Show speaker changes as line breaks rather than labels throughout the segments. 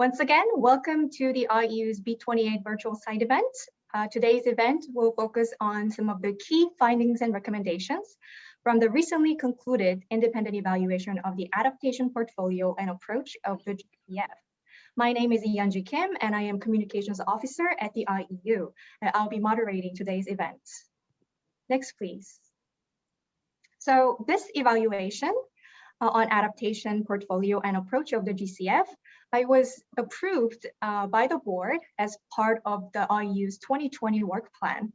Once again, welcome to the IU's B.28 Virtual Side Event. Today's event will focus on some of the key findings and recommendations from the recently concluded independent evaluation of the Adaptation Portfolio and Approach of the GCF. My name is Yeonji Kim, and I am Communications Officer at the IEU. I'll be moderating today's event. Next, please. So this evaluation on Adaptation Portfolio and Approach of the GCF, I was approved by the board as part of the IU's 2020 work plan.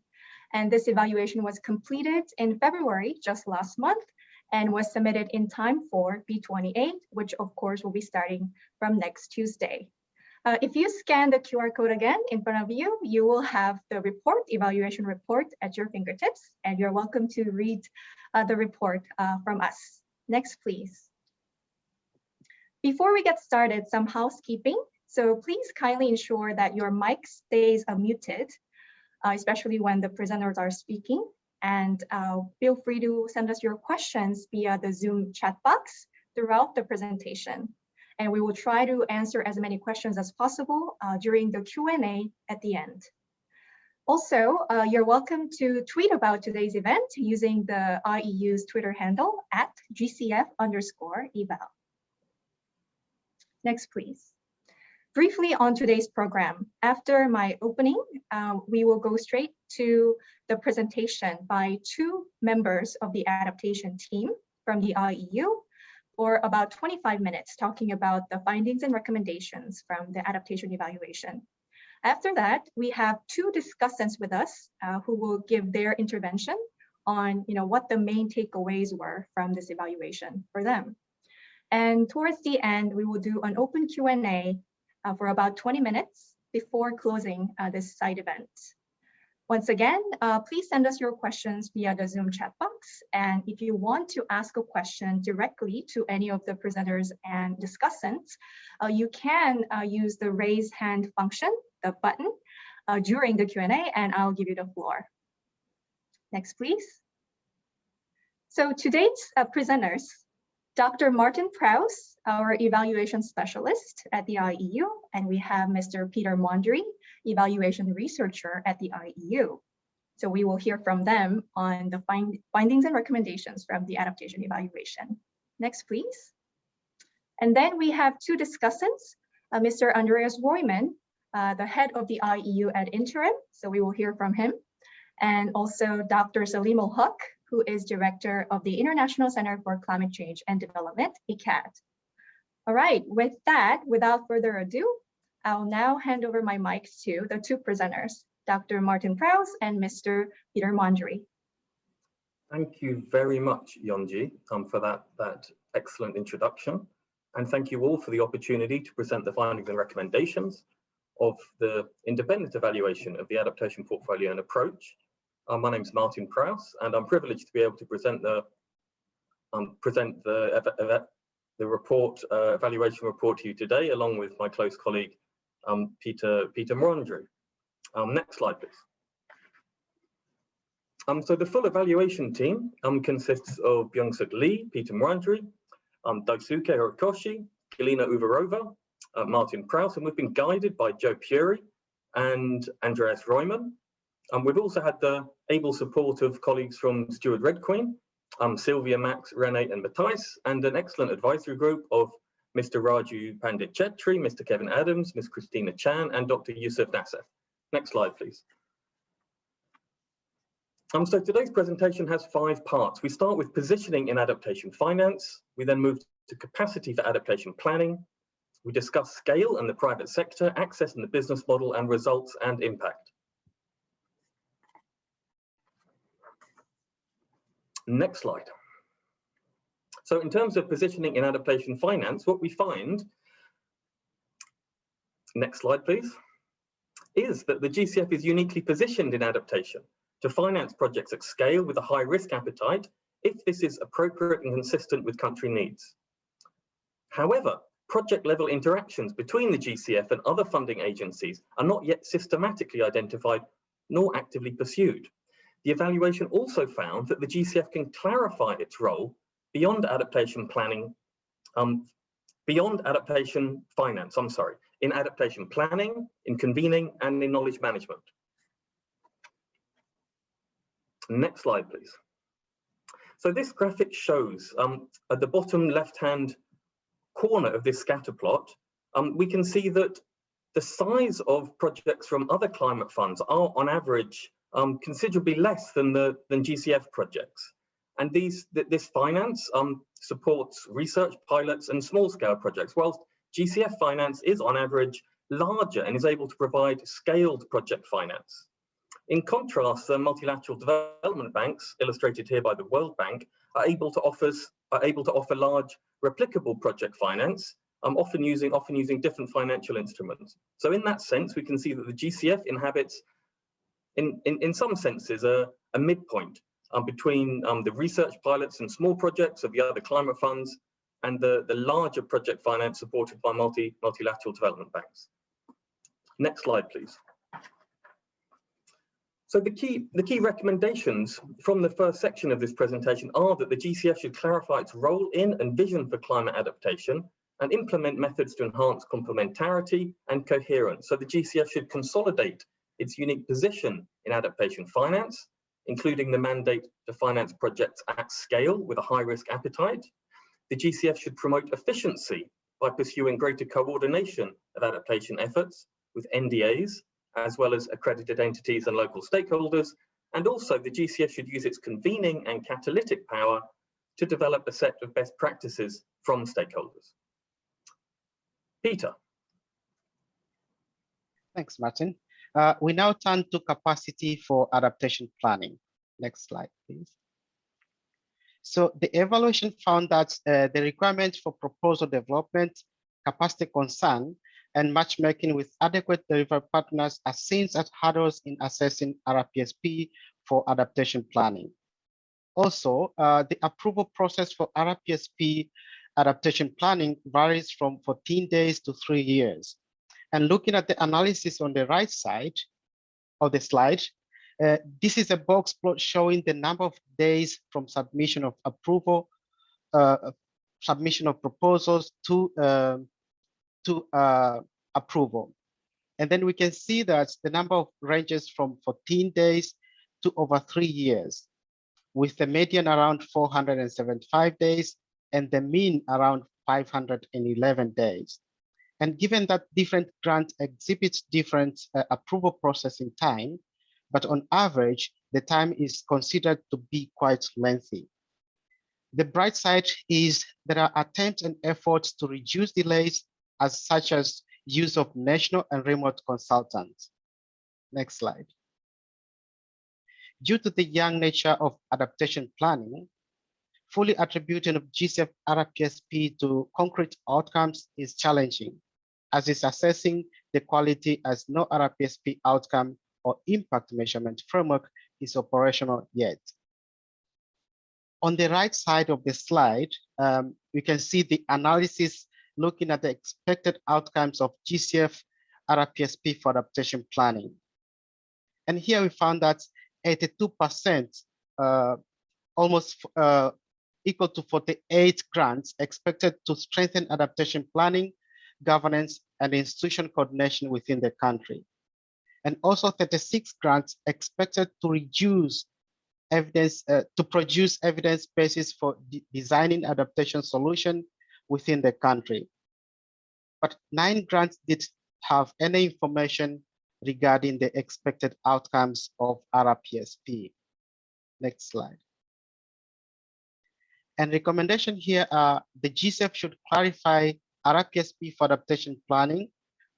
And this evaluation was completed in February, just last month, and was submitted in time for B28, which of course will be starting from next Tuesday. If you scan the QR code again in front of you, you will have the report, evaluation report at your fingertips, and you're welcome to read the report from us. Next, please. Before we get started, some housekeeping. So please kindly ensure that your mic stays muted, especially when the presenters are speaking. And feel free to send us your questions via the Zoom chat box throughout the presentation. And we will try to answer as many questions as possible during the Q&A at the end. Also, you're welcome to tweet about today's event using the IEU's Twitter handle at GCF_eval. Next, please. Briefly on today's program. After my opening, we will go straight to the presentation by two members of the adaptation team from the IEU for about 25 minutes, talking about the findings and recommendations from the adaptation evaluation. After that, we have two discussants with us who will give their intervention on what the main takeaways were from this evaluation for them. And towards the end, we will do an open Q&A for about 20 minutes before closing this side event. Once again, please send us your questions via the Zoom chat box. And if you want to ask a question directly to any of the presenters and discussants, you can use the raise hand function, the button, during the Q&A, and I'll give you the floor. Next, please. So today's presenters, Dr. Martin Prowse, our evaluation specialist at the IEU, and we have Mr. Peter Mwandri, evaluation researcher at the IEU. So we will hear from them on the findings and recommendations from the adaptation evaluation. Next, please. And then we have two discussants, Mr. Andreas Reumann, the head of the IEU ad interim, so we will hear from him, and also Dr. Saleemul, who is director of the International Center for Climate Change and Development, ICCCAD. All right, with that, without further ado, I'll now hand over my mic to the two presenters, Dr. Martin Prowse and Mr. Peter Mwandri.
Thank you very much, Yeonji, for that excellent introduction. And thank you all for the opportunity to present the findings and recommendations of the independent evaluation of the Adaptation Portfolio and Approach. My name is Martin Prowse, and I'm privileged to be able to present the report, evaluation report to you today, along with my close colleague, Peter Mwandri. Next slide, please. So the full evaluation team consists of Byung-Suk Lee, Peter Mwandri, Daisuke Horikoshi, Galina Uvarova, Martin Prowse, and we've been guided by Joe Puri and Andreas Reumann. We've also had the able support of colleagues from Stuart Redqueen, Sylvia, Max, Renee, and Matthijs, and an excellent advisory group of Mr. Raju Pandit Chetri, Mr. Kevin Adams, Ms. Christina Chan, and Dr. Yusuf Nassef. Next slide, please. So today's presentation has 5 parts. We start with positioning in adaptation finance. We then move to capacity for adaptation planning. We discuss scale and the private sector, access and the business model, and results and impact. Next slide. So in terms of positioning in adaptation finance, what we find, next slide please, is that the GCF is uniquely positioned in adaptation to finance projects at scale with a high risk appetite if this is appropriate and consistent with country needs. However, project level interactions between the GCF and other funding agencies are not yet systematically identified nor actively pursued. The evaluation also found that the GCF can clarify its role beyond adaptation planning, beyond adaptation finance, in adaptation planning, in convening, and in knowledge management. Next slide, please. So this graphic shows at the bottom left-hand corner of this scatter plot, we can see that the size of projects from other climate funds are on average considerably less than GCF projects. And this finance supports research pilots and small-scale projects, whilst GCF finance is on average larger and is able to provide scaled project finance. In contrast, the multilateral development banks, illustrated here by the World Bank, are able to offer large replicable project finance, often using different financial instruments. So in that sense, we can see that the GCF inhabits, in some senses, a midpoint between the research pilots and small projects of the other climate funds and the larger project finance supported by multilateral development banks. Next slide, please. So the key recommendations from the first section of this presentation are that the GCF should clarify its role in and vision for climate adaptation and implement methods to enhance complementarity and coherence. So the GCF should consolidate its unique position in adaptation finance, including the mandate to finance projects at scale with a high-risk appetite. The GCF should promote efficiency by pursuing greater coordination of adaptation efforts with NDAs, as well as accredited entities and local stakeholders. And also the GCF should use its convening and catalytic power to develop a set of best practices from stakeholders. Peter.
Thanks, Martin. We now turn to capacity for adaptation planning. Next slide, please. So the evaluation found that the requirements for proposal development, capacity concern, and matchmaking with adequate delivery partners are seen as hurdles in assessing Rpsp for adaptation planning. Also, the approval process for Rpsp adaptation planning varies from 14 days to 3 years. And looking at the analysis on the right side of the slide, this is a box plot showing the number of days from submission of approval, submission of proposals to approval. And then we can see that the number ranges from 14 days to over 3 years, with the median around 475 days and the mean around 511 days. And given that different grants exhibit different approval processing time, but on average, the time is considered to be quite lengthy. The bright side is there are attempts and efforts to reduce delays, such as use of national and remote consultants. Next slide. Due to the young nature of adaptation planning, fully attributing of GCF Rpsp to concrete outcomes is challenging, as is assessing the quality as no Rpsp outcome or impact measurement framework is operational yet. On the right side of the slide, we can see the analysis looking at the expected outcomes of GCF Rpsp for adaptation planning. And here we found that 82%, almost equal to 48 grants expected to strengthen adaptation planning, governance, and institution coordination within the country. And also 36 grants expected to reduce evidence, to produce evidence basis for designing adaptation solution within the country. But 9 grants did have any information regarding the expected outcomes of Rpsp. Next slide. And recommendation here are the GCF should clarify Rpsp for adaptation planning,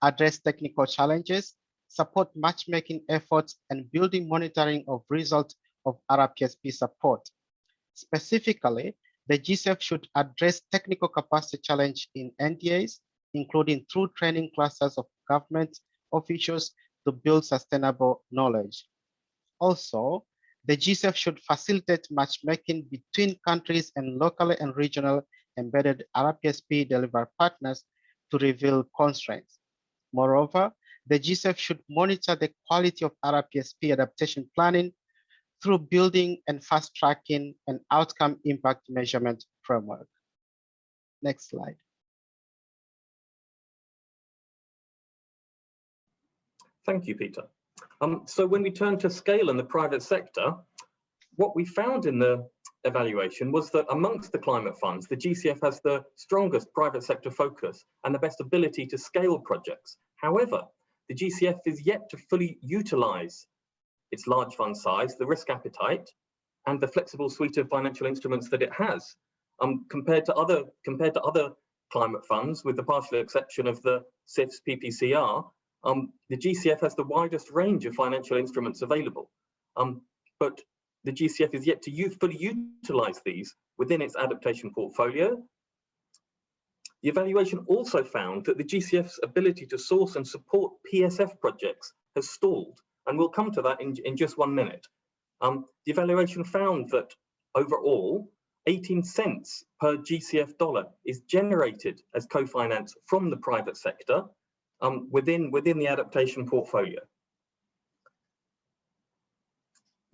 address technical challenges, support matchmaking efforts, and building monitoring of results of Rpsp support. Specifically, the GCF should address technical capacity challenge in NDAs, including through training clusters of government officials to build sustainable knowledge. Also, the GCF should facilitate matchmaking between countries and locally and regional embedded Rpsp delivery partners to reveal constraints. Moreover, the GCF should monitor the quality of Rpsp adaptation planning through building and fast-tracking an outcome impact measurement framework. Next slide.
Thank you, Peter. So when we turn to scale in the private sector, what we found in the evaluation was that amongst the climate funds, the GCF has the strongest private sector focus and the best ability to scale projects. However, the GCF is yet to fully utilize its large fund size, the risk appetite, and the flexible suite of financial instruments that it has. Compared to other climate funds, with the partial exception of the CIF's PPCR, the GCF has the widest range of financial instruments available. But the GCF is yet to fully utilize these within its adaptation portfolio. The evaluation also found that the GCF's ability to source and support PSF projects has stalled, and we'll come to that in just 1 minute. The evaluation found that overall, 18 cents per GCF dollar is generated as co-finance from the private sector within the adaptation portfolio.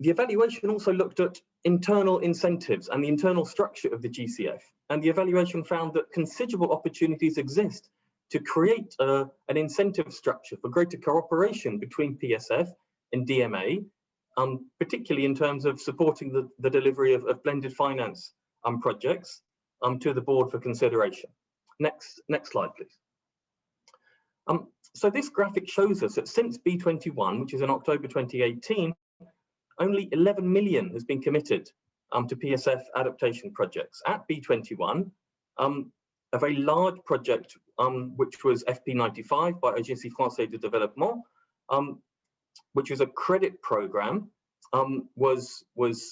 The evaluation also looked at internal incentives and the internal structure of the GCF, and the evaluation found that considerable opportunities exist to create an incentive structure for greater cooperation between PSF and DMA, particularly in terms of supporting the delivery of blended finance projects to the board for consideration. Next slide, please. So this graphic shows us that since B.21, which is in October 2018, only 11 million has been committed to PSF adaptation projects. At B.21, a very large project, which was FP95 by Agence Française de Développement, which was a credit program, was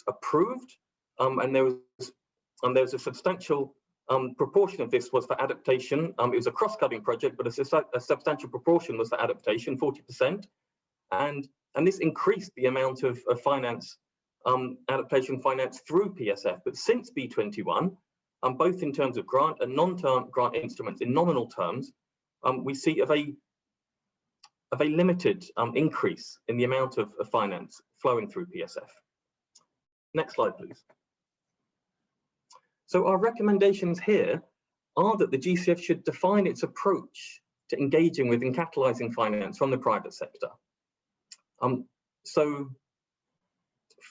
approved, and there was a substantial proportion of this was for adaptation. It was a cross-cutting project, but a substantial proportion was for adaptation, 40%, and this increased the amount of finance, adaptation finance through PSF. But since B.21, both in terms of grant and non-term grant instruments in nominal terms, we see a very limited increase in the amount of finance flowing through PSF. Next slide, please. So our recommendations here are that the GCF should define its approach to engaging with and catalyzing finance from the private sector. So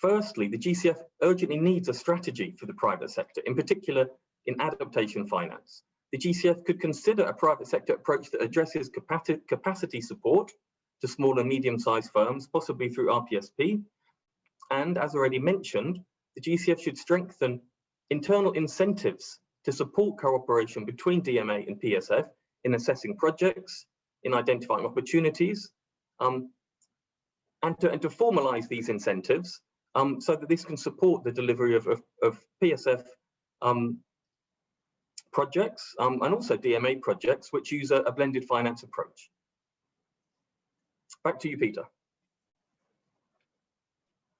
firstly, the GCF urgently needs a strategy for the private sector, in particular in adaptation finance. The GCF could consider a private sector approach that addresses capacity support to small and medium-sized firms, possibly through Rpsp. And as already mentioned, the GCF should strengthen internal incentives to support cooperation between DMA and PSF in assessing projects, in identifying opportunities, and to formalize these incentives so that this can support the delivery of PSF projects and also DMA projects which use a blended finance approach. Back to you, Peter.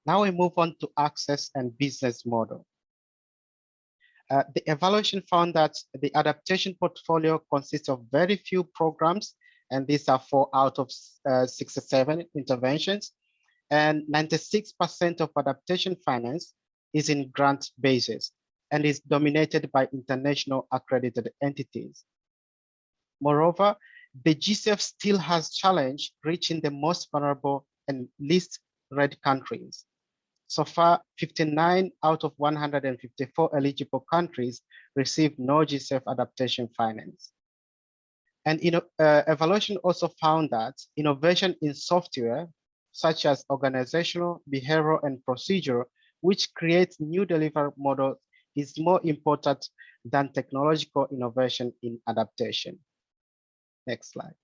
Now we move on to access and business model. The evaluation found that the adaptation portfolio consists of very few programs, and these are 4 out of 67 interventions, and 96% of adaptation finance is in grant basis and is dominated by international accredited entities. Moreover, the GCF still has challenge reaching the most vulnerable and least read countries. So far, 59 out of 154 eligible countries received no GCF adaptation finance. And evaluation also found that innovation in software, such as organizational, behavioral, and procedural, which creates new delivery models, is more important than technological innovation in adaptation. Next slide.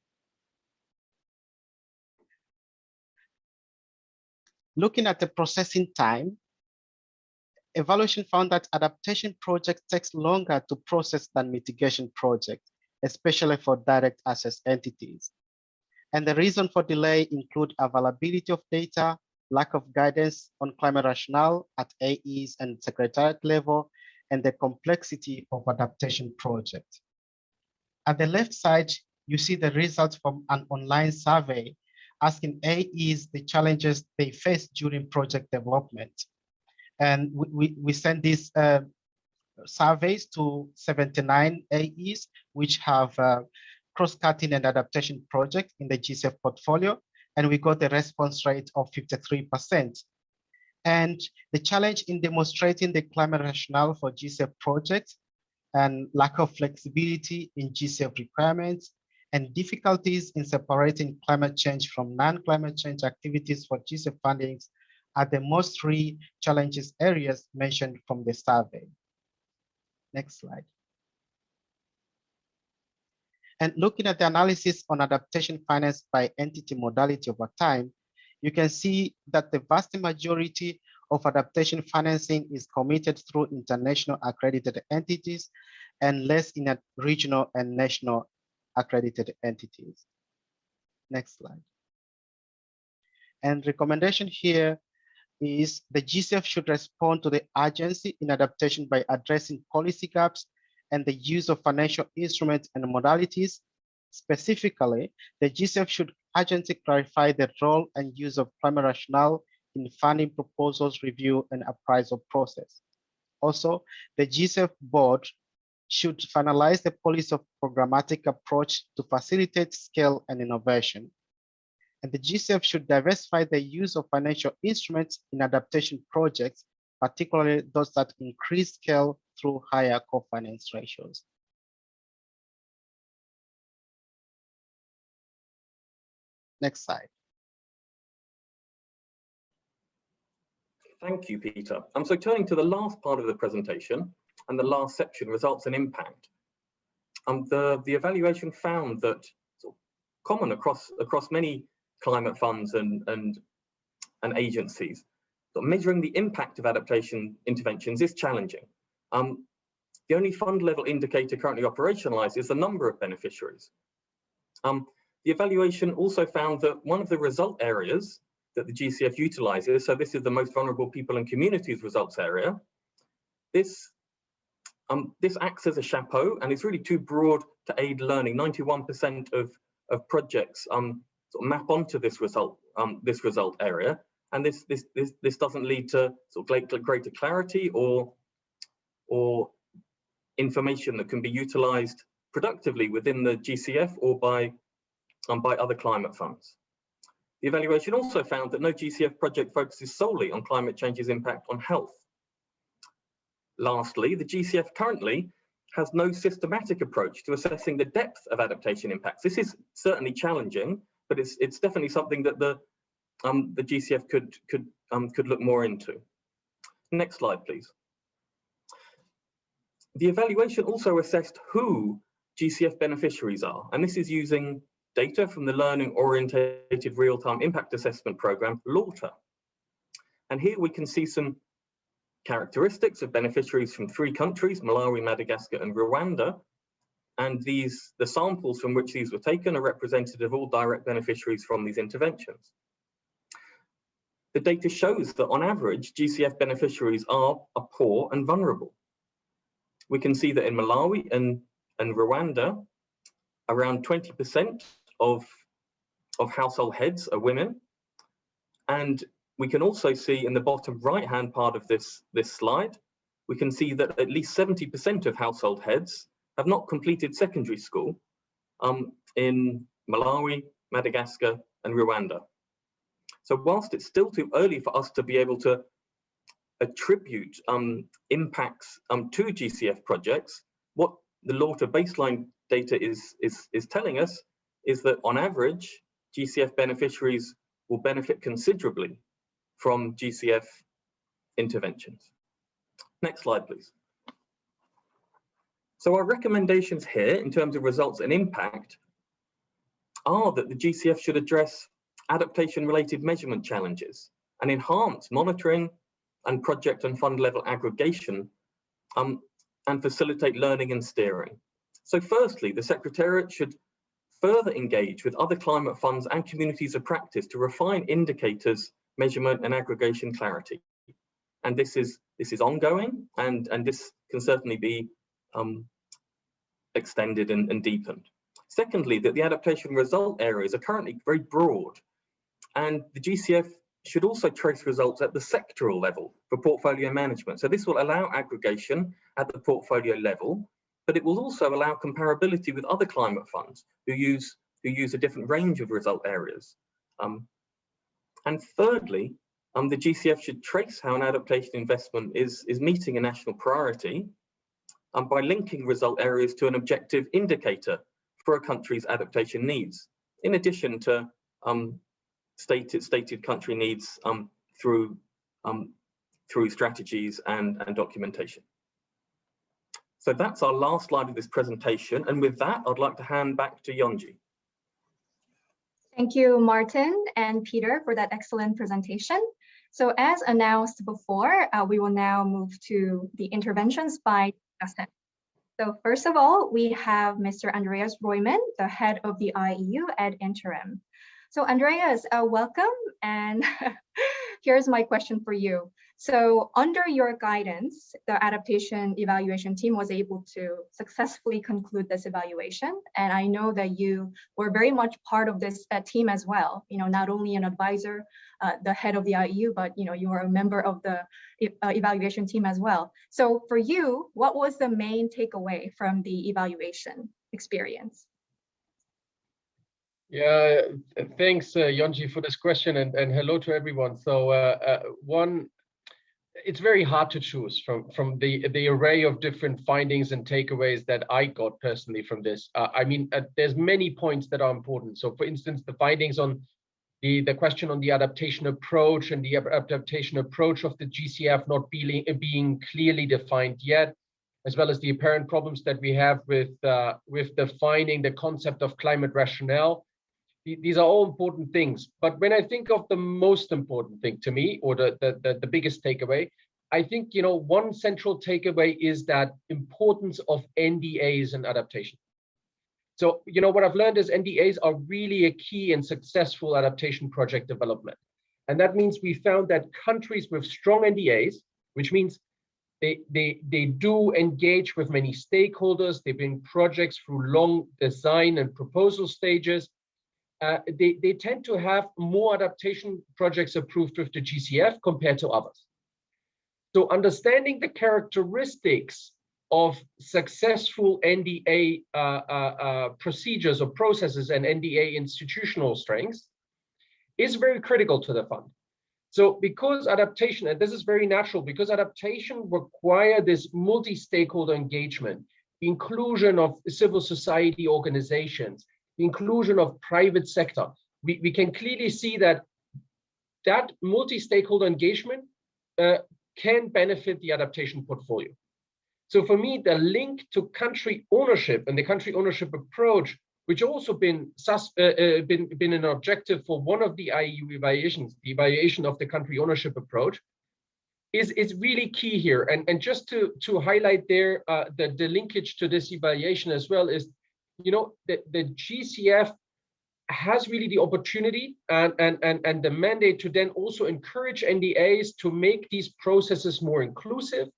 Looking at the processing time, evaluation found that adaptation project takes longer to process than mitigation projects, especially for direct access entities. And the reason for delay include availability of data, lack of guidance on climate rationale at AEs and secretariat level, and the complexity of adaptation project. At the left side, you see the results from an online survey asking AEs the challenges they face during project development. And we sent these surveys to 79 AEs, which have cross-cutting and adaptation projects in the GCF portfolio. and we got a response rate of 53%. And the challenge in demonstrating the climate rationale for GCF projects and lack of flexibility in GCF requirements and difficulties in separating climate change from non-climate change activities for GCF fundings are the most three challenges areas mentioned from the survey. Next slide. And looking at the analysis on adaptation finance by entity modality over time, you can see that the vast majority of adaptation financing is committed through international accredited entities and less in regional and national accredited entities. Next slide. And recommendation here is the GCF should respond to the urgency in adaptation by addressing policy gaps and the use of financial instruments and modalities. Specifically, the GCF should urgently clarify the role and use of climate rationale in funding proposals review and appraisal process. Also, the GCF board should finalize the policy of programmatic approach to facilitate scale and innovation. And the GCF should diversify the use of financial instruments in adaptation projects, particularly those that increase scale through higher co-finance ratios. Next slide.
Thank you, Peter. So turning to the last part of the presentation and the last section, results and impact. The evaluation found that common across many climate funds and agencies, measuring the impact of adaptation interventions is challenging. The only fund level indicator currently operationalized is the number of beneficiaries. The evaluation also found that one of the result areas that the GCF utilizes, so this is the most vulnerable people and communities results area, this acts as a chapeau and is really too broad to aid learning. 91% of projects sort of map onto this result area, and this doesn't lead to sort of greater clarity or information that can be utilized productively within the GCF or by other climate funds. The evaluation also found that no GCF project focuses solely on climate change's impact on health. Lastly, the GCF currently has no systematic approach to assessing the depth of adaptation impacts. This is certainly challenging, but it's definitely something that the GCF could look more into. Next slide, please. The evaluation also assessed who GCF beneficiaries are, and this is using data from the Learning Orientated Real-Time Impact Assessment Program, LORTA. And here we can see some characteristics of beneficiaries from 3 countries, Malawi, Madagascar, and Rwanda. And the samples from which these were taken are representative of all direct beneficiaries from these interventions. The data shows that on average, GCF beneficiaries are poor and vulnerable. We can see that in Malawi and Rwanda, around 20% of household heads are women. And we can also see in the bottom right-hand part of this slide, we can see that at least 70% of household heads have not completed secondary school in Malawi, Madagascar, and Rwanda. So whilst it's still too early for us to be able to attribute impacts to GCF projects, what the LORTA baseline data is telling us is that on average, GCF beneficiaries will benefit considerably from GCF interventions. Next slide, please. So our recommendations here in terms of results and impact are that the GCF should address adaptation-related measurement challenges and enhance monitoring and project and fund level aggregation and facilitate learning and steering. So firstly, the Secretariat should further engage with other climate funds and communities of practice to refine indicators, measurement and aggregation clarity. And this is ongoing, and this can certainly be extended and deepened. Secondly, that the adaptation result areas are currently very broad, and the GCF should also trace results at the sectoral level for portfolio management. So this will allow aggregation at the portfolio level, but it will also allow comparability with other climate funds who use a different range of result areas. And thirdly, the GCF should trace how an adaptation investment is meeting a national priority by linking result areas to an objective indicator for a country's adaptation needs, in addition to stated country needs through strategies and documentation. So that's our last slide of this presentation. And with that, I'd like to hand back to Yonji.
Thank you, Martin and Peter, for that excellent presentation. So as announced before, we will now move to the interventions by discussant. So first of all, we have Mr. Andreas Reumann, the head of the IEU ad interim. So Andreas, welcome, and here's my question for you. So under your guidance, the adaptation evaluation team was able to successfully conclude this evaluation. And I know that you were very much part of this team as well, not only an advisor, the head of the IEU, but you were a member of the evaluation team as well. So for you, what was the main takeaway from the evaluation experience?
Yeah, thanks, Yonji, for this question, and hello to everyone. So it's very hard to choose from the array of different findings and takeaways that I got personally from this. I mean, there's many points that are important. So for instance, the findings on the question on the adaptation approach and the adaptation approach of the GCF not being clearly defined yet, as well as the apparent problems that we have with defining the concept of climate rationale. These are all important things. But when I think of the most important thing to me, or the biggest takeaway, I think, one central takeaway is that importance of NDAs and adaptation. So, what I've learned is NDAs are really a key in successful adaptation project development. And that means we found that countries with strong NDAs, which means they do engage with many stakeholders, they bring projects through long design and proposal stages, they tend to have more adaptation projects approved with the GCF compared to others. So understanding the characteristics of successful NDA procedures or processes and NDA institutional strengths is very critical to the fund. So because adaptation, and this is very natural, because adaptation requires this multi-stakeholder engagement, inclusion of civil society organizations, inclusion of private sector, we can clearly see that multi-stakeholder engagement can benefit the adaptation portfolio. So for me, the link to country ownership and the country ownership approach, which also been an objective for one of the IEU evaluations, the evaluation of the country ownership approach, is really key here. And just to highlight there, the linkage to this evaluation as well is, the GCF has really the opportunity and the mandate to then also encourage NDAs to make these processes more inclusive,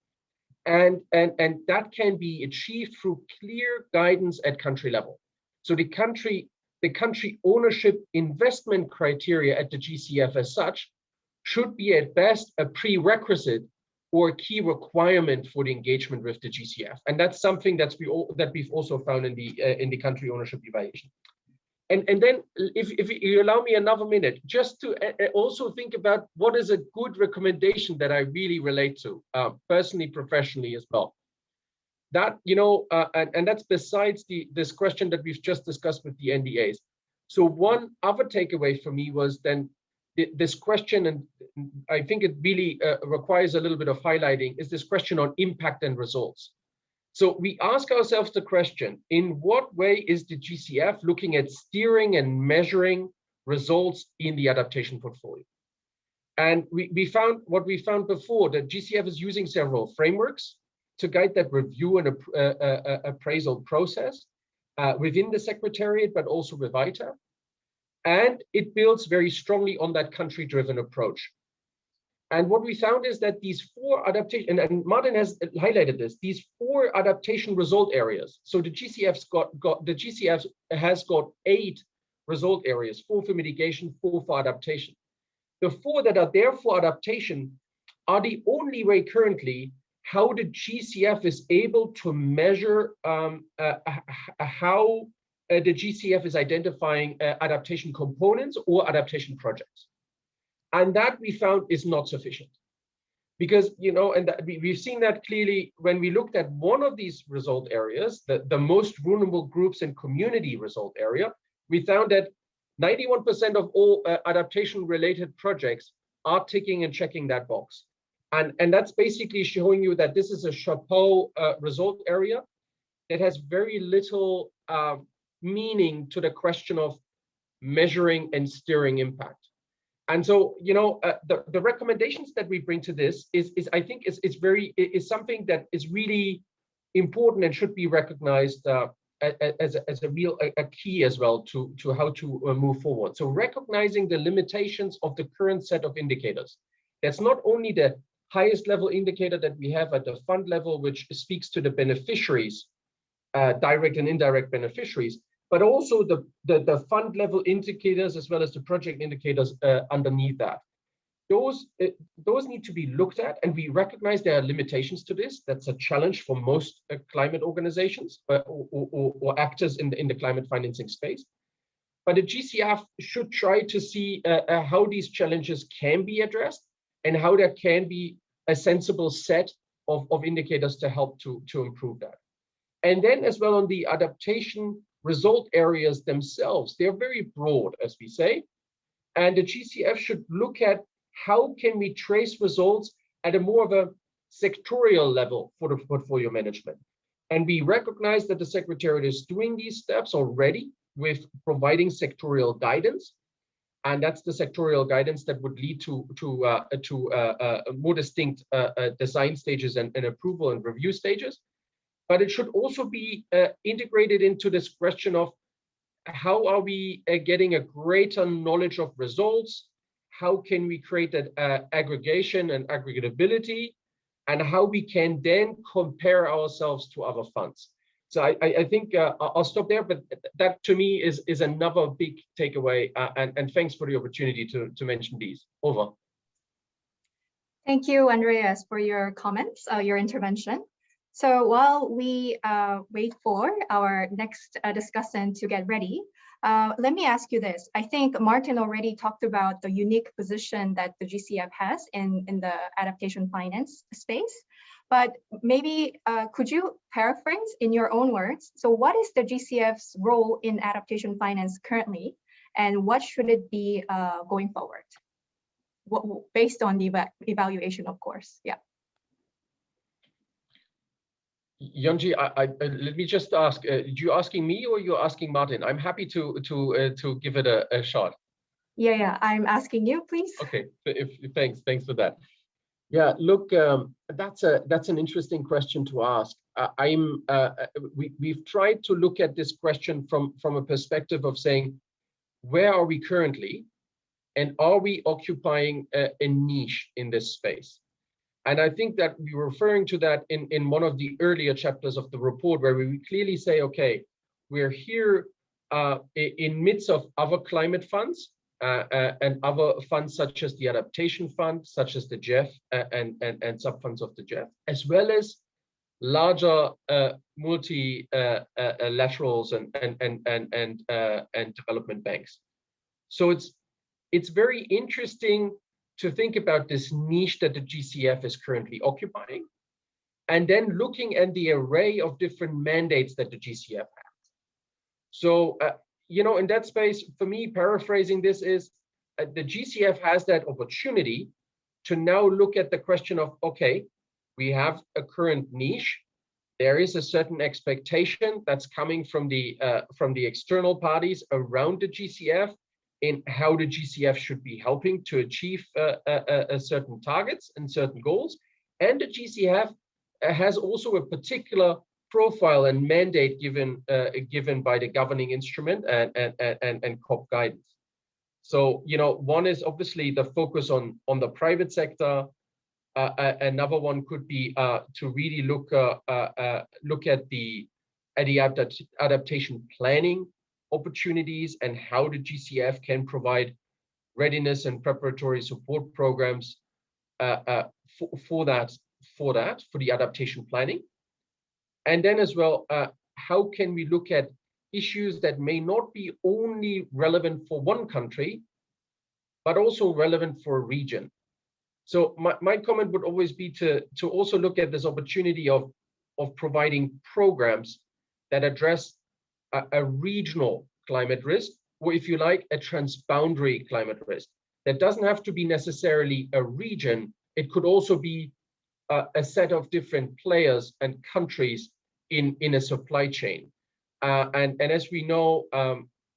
and that can be achieved through clear guidance at country level. So the country ownership investment criteria at the GCF as such should be at best a prerequisite or a key requirement for the engagement with the GCF, and that's something that we've also found in the country ownership evaluation. And then, if you allow me another minute, just to also think about what is a good recommendation that I really relate to, personally, professionally as well. That and that's besides this question that we've just discussed with the NDAs. So one other takeaway for me was then this question, and I think it really requires a little bit of highlighting, is this question on impact and results. So we ask ourselves the question, in what way is the GCF looking at steering and measuring results in the adaptation portfolio? And we found what we found before, that GCF is using several frameworks to guide that review and appraisal process within the Secretariat, but also with ITA. And it builds very strongly on that country-driven approach. And what we found is that these four adaptation, and Martin has highlighted this, these four adaptation result areas. So the GCF has got 8 result areas, 4 for mitigation, 4 for adaptation. The 4 that are there for adaptation are the only way currently how the GCF is able to measure how the GCF is identifying adaptation components or adaptation projects. And that we found is not sufficient. Because, and we've seen that clearly when we looked at one of these result areas, the most vulnerable groups and community result area, we found that 91% of all adaptation-related projects are ticking and checking that box. And that's basically showing you that this is a chapeau result area that has very little meaning to the question of measuring and steering impact. And so, the recommendations that we bring to this is I think is something that is really important and should be recognized as a key as well to how to move forward. So recognizing the limitations of the current set of indicators. That's not only the highest level indicator that we have at the fund level, which speaks to the beneficiaries, direct and indirect beneficiaries, but also the fund level indicators as well as the project indicators underneath that. Those need to be looked at, and we recognize there are limitations to this. That's a challenge for most climate organizations or actors in the climate financing space. But the GCF should try to see how these challenges can be addressed and how there can be a sensible set of indicators to help to improve that. And then as well on the adaptation result areas themselves, they're very broad, as we say, and the GCF should look at how can we trace results at a more of a sectorial level for the portfolio management. And we recognize that the Secretariat is doing these steps already with providing sectorial guidance. And that's the sectorial guidance that would lead to more distinct design stages and approval and review stages. But it should also be integrated into this question of how are we getting a greater knowledge of results? How can we create that aggregation and aggregatability? And how we can then compare ourselves to other funds. So I think I'll stop there, but that to me is another big takeaway. And thanks for the opportunity to mention these. Over.
Thank you, Andreas, for your comments, your intervention. So while we wait for our next discussant to get ready, let me ask you this. I think Martin already talked about the unique position that the GCF has in the adaptation finance space, but maybe could you paraphrase in your own words? So what is the GCF's role in adaptation finance currently, and what should it be going forward? Based on the evaluation, of course, yeah.
Yonji, let me just ask, you asking me or you're asking Martin? I'm happy to give it a shot.
Yeah, I'm asking you, please.
Okay, thanks for that. Yeah, look, that's an interesting question to ask. We've tried to look at this question from a perspective of saying, where are we currently, and are we occupying a niche in this space? And I think that we were referring to that in one of the earlier chapters of the report, where we clearly say, okay, we're here in midst of other climate funds and other funds such as the Adaptation Fund, such as the GEF and sub-funds of the GEF, as well as larger multilaterals and development banks. So it's very interesting to think about this niche that the GCF is currently occupying, and then looking at the array of different mandates that the GCF has. So, in that space, for me, paraphrasing this is the GCF has that opportunity to now look at the question of, okay, we have a current niche. There is a certain expectation that's coming from the external parties around the GCF in how the GCF should be helping to achieve certain targets and certain goals. And the GCF has also a particular profile and mandate given by the governing instrument and COP guidance. So, one is obviously the focus on the private sector. Another one could be to really look at the adaptation planning opportunities and how the GCF can provide readiness and preparatory support programs for the adaptation planning. And then as well, how can we look at issues that may not be only relevant for one country, but also relevant for a region. So my comment would always be to also look at this opportunity of providing programs that address a regional climate risk, or if you like, a transboundary climate risk. That doesn't have to be necessarily a region. It could also be a set of different players and countries in a supply chain. And as we know,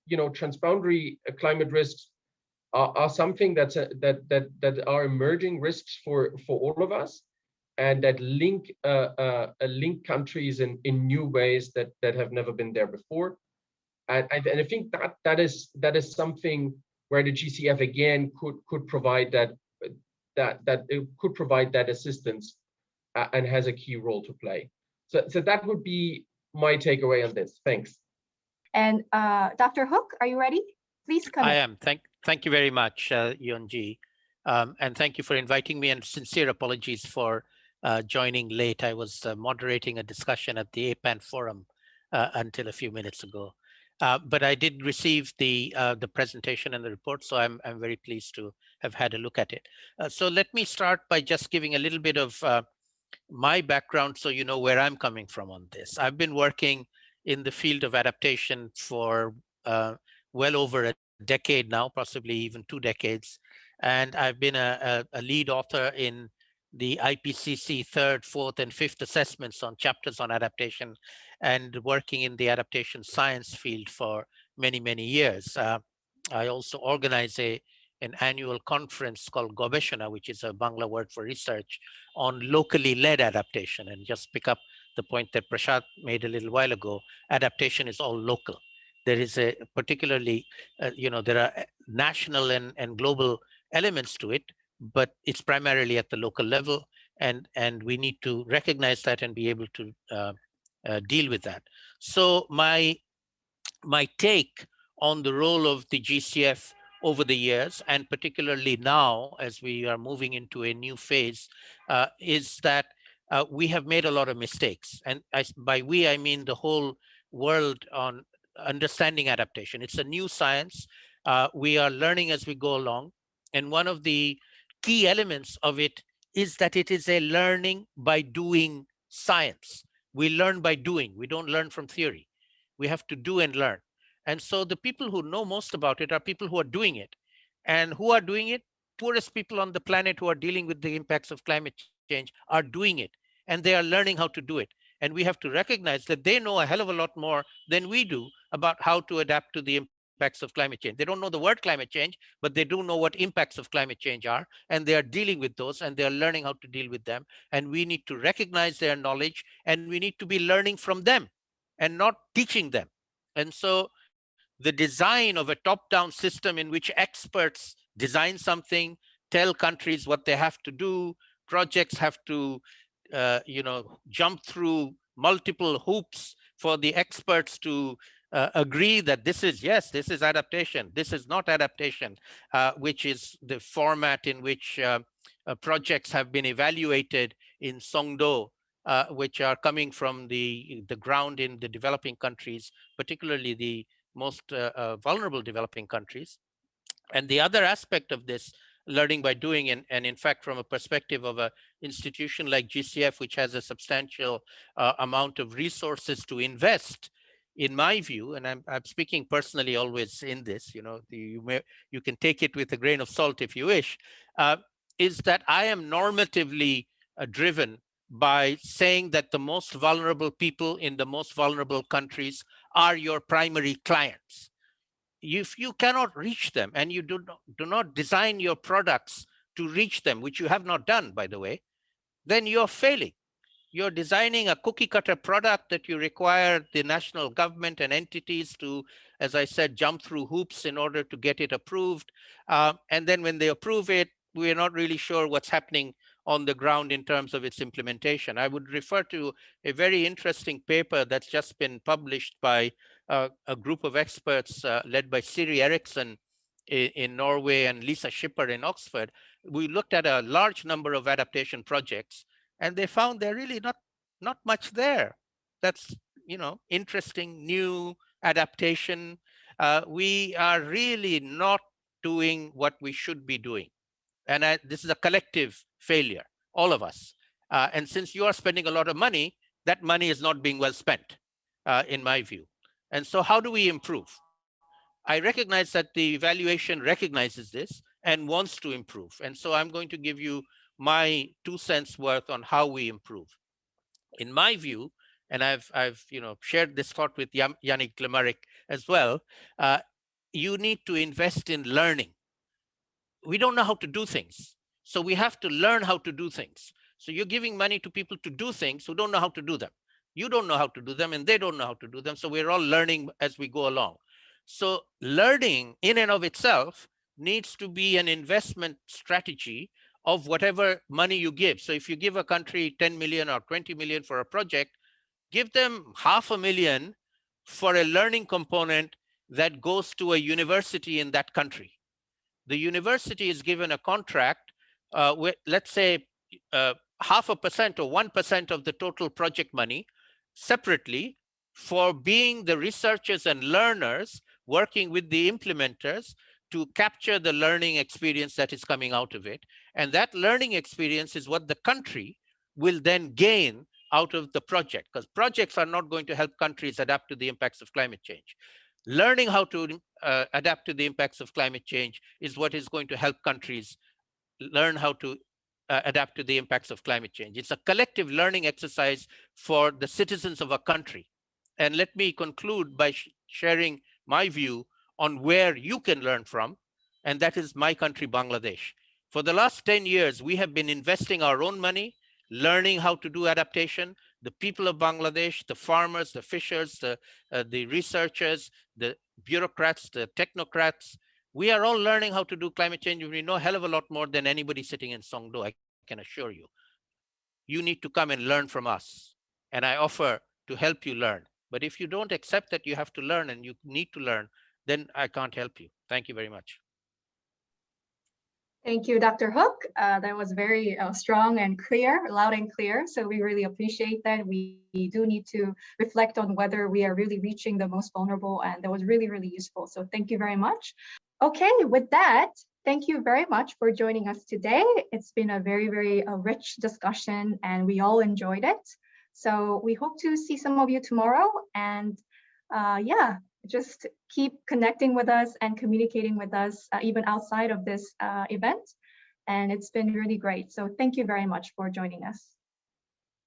transboundary climate risks are something that are emerging risks for all of us, and that link countries in new ways that have never been there before. And I think that is something where the GCF again could provide that it could provide that assistance and has a key role to play. So that would be my takeaway on this. Thanks.
And Dr. Hook, are you ready? Please come in.
I am. Thank you very much, Yonji. And thank you for inviting me, and sincere apologies for joining late. I was moderating a discussion at the APAN forum until a few minutes ago. But I did receive the presentation and the report, so I'm very pleased to have had a look at it. So let me start by just giving a little bit of my background so you know where I'm coming from on this. I've been working in the field of adaptation for well over a decade now, possibly even 2 decades. And I've been a lead author in the IPCC 3rd, 4th, and 5th assessments on chapters on adaptation, and working in the adaptation science field for many, many years. I also organize an annual conference called Gobeshona, which is a Bangla word for research on locally led adaptation. And just pick up the point that Prashad made a little while ago, adaptation is all local. There is a particularly, there are national and global elements to it, but it's primarily at the local level, and we need to recognize that and be able to deal with that. So my take on the role of the GCF over the years, and particularly now as we are moving into a new phase, is that we have made a lot of mistakes. And by we, I mean the whole world on understanding adaptation. It's a new science. We are learning as we go along. And one of the key elements of it is that it is a learning by doing science. We learn by doing. We don't learn from theory. We have to do and learn. And so the people who know most about it are people who are doing it. And who are doing it? Poorest people on the planet who are dealing with the impacts of climate change are doing it. And they are learning how to do it. And we have to recognize that they know a hell of a lot more than we do about how to adapt to the impacts of climate change. They don't know the word climate change, but they do know what impacts of climate change are, and they are dealing with those, and they are learning how to deal with them. And we need to recognize their knowledge, and we need to be learning from them and not teaching them. And so the design of a top-down system in which experts design something, tell countries what they have to do, projects have to jump through multiple hoops for the experts to agree that this is adaptation, this is not adaptation, which is the format in which projects have been evaluated in Songdo, which are coming from the ground in the developing countries, particularly the most vulnerable developing countries. And the other aspect of this learning by doing, and in fact, from a perspective of an institution like GCF, which has a substantial amount of resources to invest, in my view, and I'm speaking personally always in this, you can take it with a grain of salt if you wish, is that I am normatively driven by saying that the most vulnerable people in the most vulnerable countries are your primary clients. If you cannot reach them, and you do not design your products to reach them, which you have not done, by the way, then you're failing. You're designing a cookie cutter product that you require the national government and entities to, as I said, jump through hoops in order to get it approved. And then when they approve it, we're not really sure what's happening on the ground in terms of its implementation. I would refer to a very interesting paper that's just been published by a group of experts led by Siri Eriksson in Norway and Lisa Schipper in Oxford. We looked at a large number of adaptation projects, and they found they're really not much there. That's interesting, new, adaptation, we are really not doing what we should be doing. And this is a collective failure, all of us. And since you are spending a lot of money, that money is not being well spent, in my view. And so how do we improve? I recognize that the evaluation recognizes this and wants to improve. And so I'm going to give you my 2 cents worth on how we improve. In my view, and I've shared this thought with Yannick Glemaric as well, you need to invest in learning. We don't know how to do things, so we have to learn how to do things. So you're giving money to people to do things who don't know how to do them. You don't know how to do them, and they don't know how to do them. So we're all learning as we go along. So learning in and of itself needs to be an investment strategy of whatever money you give. So if you give a country 10 million or 20 million for a project, give them $500,000 for a learning component that goes to a university in that country. The university is given a contract with, let's say, 0.5% or 1% of the total project money separately for being the researchers and learners working with the implementers to capture the learning experience that is coming out of it. And that learning experience is what the country will then gain out of the project, because projects are not going to help countries adapt to the impacts of climate change. Learning how to adapt to the impacts of climate change is what is going to help countries learn how to adapt to the impacts of climate change. It's a collective learning exercise for the citizens of a country. And let me conclude by sharing my view on where you can learn from, and that is my country, Bangladesh. For the last 10 years, we have been investing our own money, learning how to do adaptation. The people of Bangladesh, the farmers, the fishers, the researchers, the bureaucrats, the technocrats, we are all learning how to do climate change. We know a hell of a lot more than anybody sitting in Songdo, I can assure you. You need to come and learn from us. And I offer to help you learn. But if you don't accept that you have to learn and you need to learn, then I can't help you. Thank you very much.
Thank you, Dr. Hook. That was very strong and clear, loud and clear. So we really appreciate that. We do need to reflect on whether we are really reaching the most vulnerable, and that was really, really useful. So thank you very much. Okay, with that, thank you very much for joining us today. It's been a very, very rich discussion, and we all enjoyed it. So we hope to see some of you tomorrow, and yeah, just keep connecting with us and communicating with us even outside of this event. And it's been really great. So thank you very much for joining us.